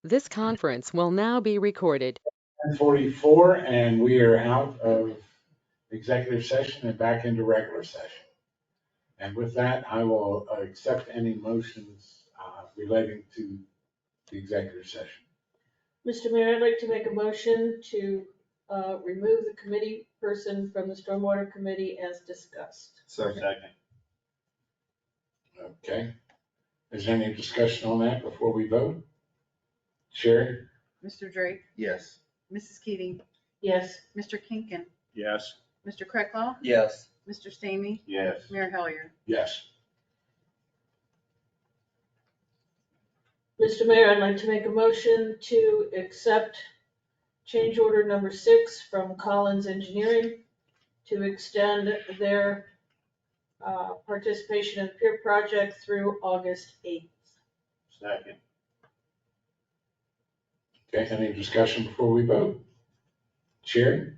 This conference will now be recorded. 10:44, and we are out of executive session and back into regular session. And with that, I will accept any motions relating to the executive session. Mr. Mayor, I'd like to make a motion to remove the committee person from the Stormwater Committee as discussed. Second. Okay. Is there any discussion on that before we vote? Sherry? Mr. Drake, Yes. Mrs. Keating, Yes. Mr. Kinkin, Yes. Mr. Crecklaw, Yes. Mr. Stamey, Yes. Mayor Hellier. Yes. Mr. Mayor, I'd like to make a motion to accept change order number 6 from Collins Engineering to extend their participation in the PIER project through August 8th. Second. Okay, any discussion before we vote? Sherry?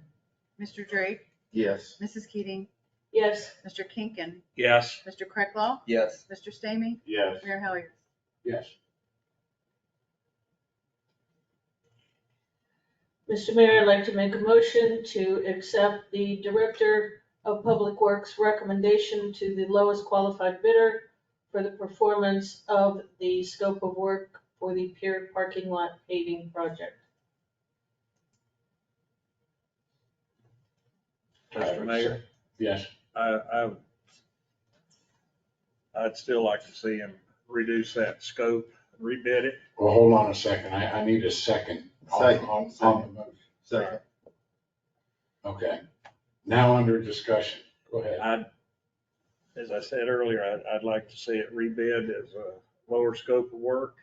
Mr. Drake, Yes. Mrs. Keating, Yes. Mr. Kinkin, Yes. Mr. Crecklaw, Yes. Mr. Stamey, Yes. Mayor Hellier. Yes. Mr. Mayor, I'd like to make a motion to accept the Director of Public Works recommendation to the lowest qualified bidder for the performance of the scope of work for the Pier parking lot paving project. Mr. Mayor, Yes. I'd still like to see him reduce that scope, rebid it. Well, hold on a second. I need a second on the motion. Second. Okay. Now under discussion. Go ahead. As I said earlier, I'd like to see it rebid as a lower scope of work,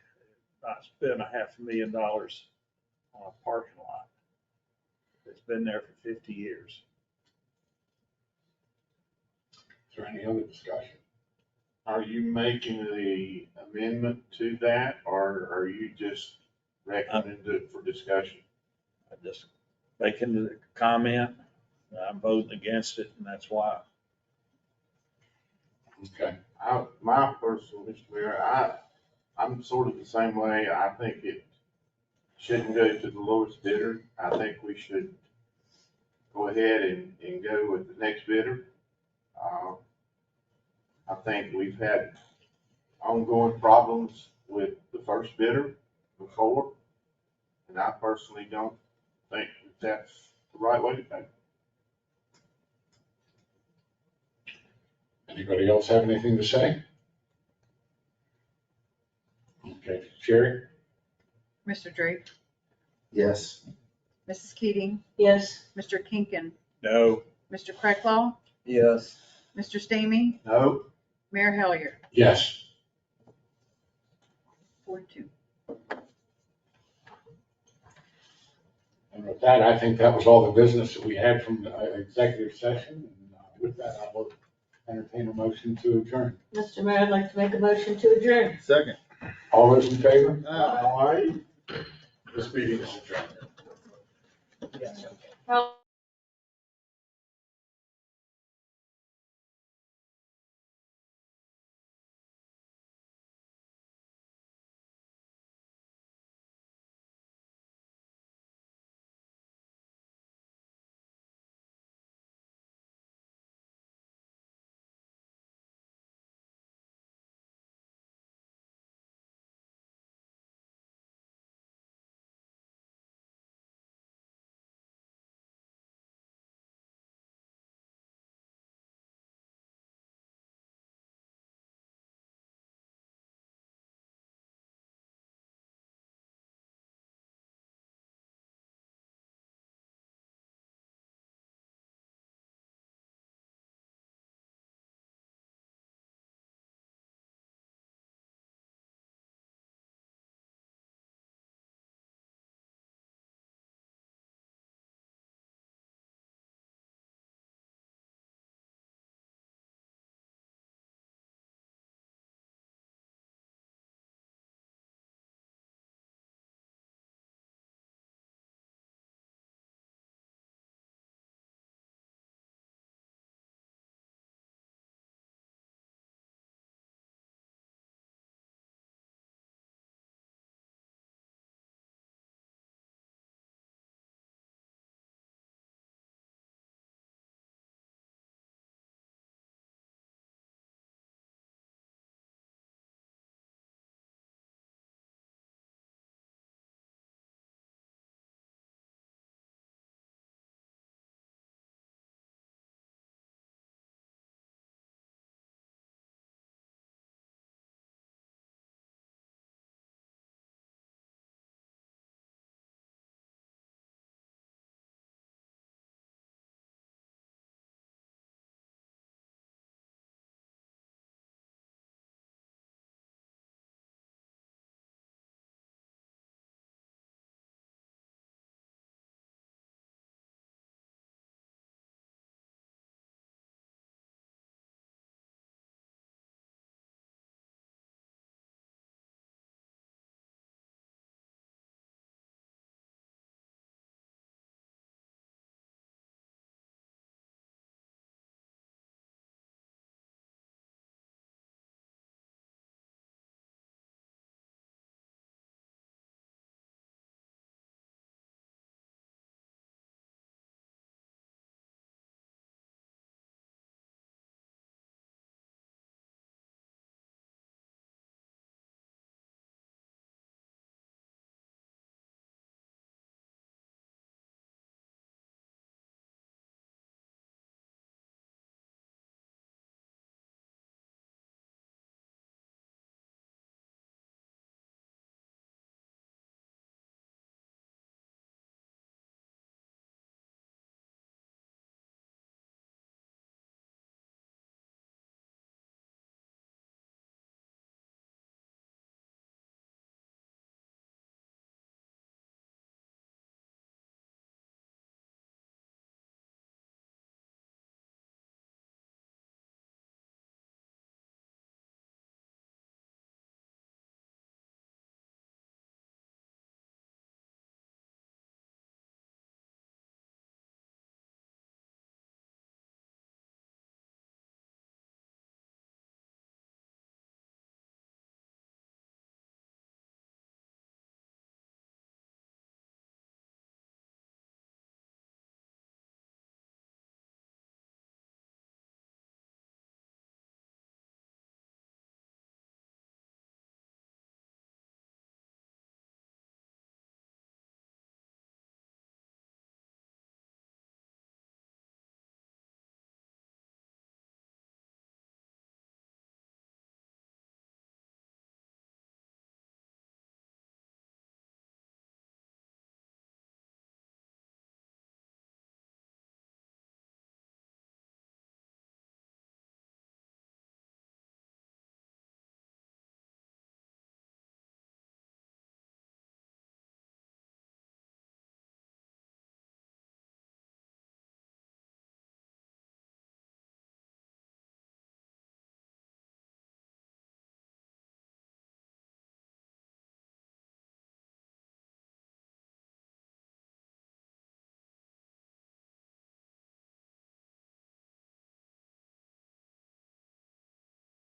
not spend $500,000 on a parking lot. It's been there for 50 years. Is there any other discussion? Are you making the amendment to that, or are you just recommending it for discussion? I just making the comment, I'm voting against it, and that's why. Okay. My personal, Mr. Mayor, I'm sort of the same way. I think it shouldn't go to the lowest bidder. I think we should go ahead and go with the next bidder. I think we've had ongoing problems with the first bidder before, and I personally don't think that's the right way to go. Anybody else have anything to say? Okay. Sherry? Mr. Drake, Yes. Mrs. Keating, Yes. Mr. Kinkin, No, Mr. Crecklaw, Yes. Mr. Stamey, No. Mayor Hellier. Yes. 4-2. And with that, I think that was all the business that we had from the executive session. And with that, I will entertain a motion to adjourn. Mr. Mayor, I'd like to make a motion to adjourn. Second. All those in favor? Aye. This meeting is adjourned. How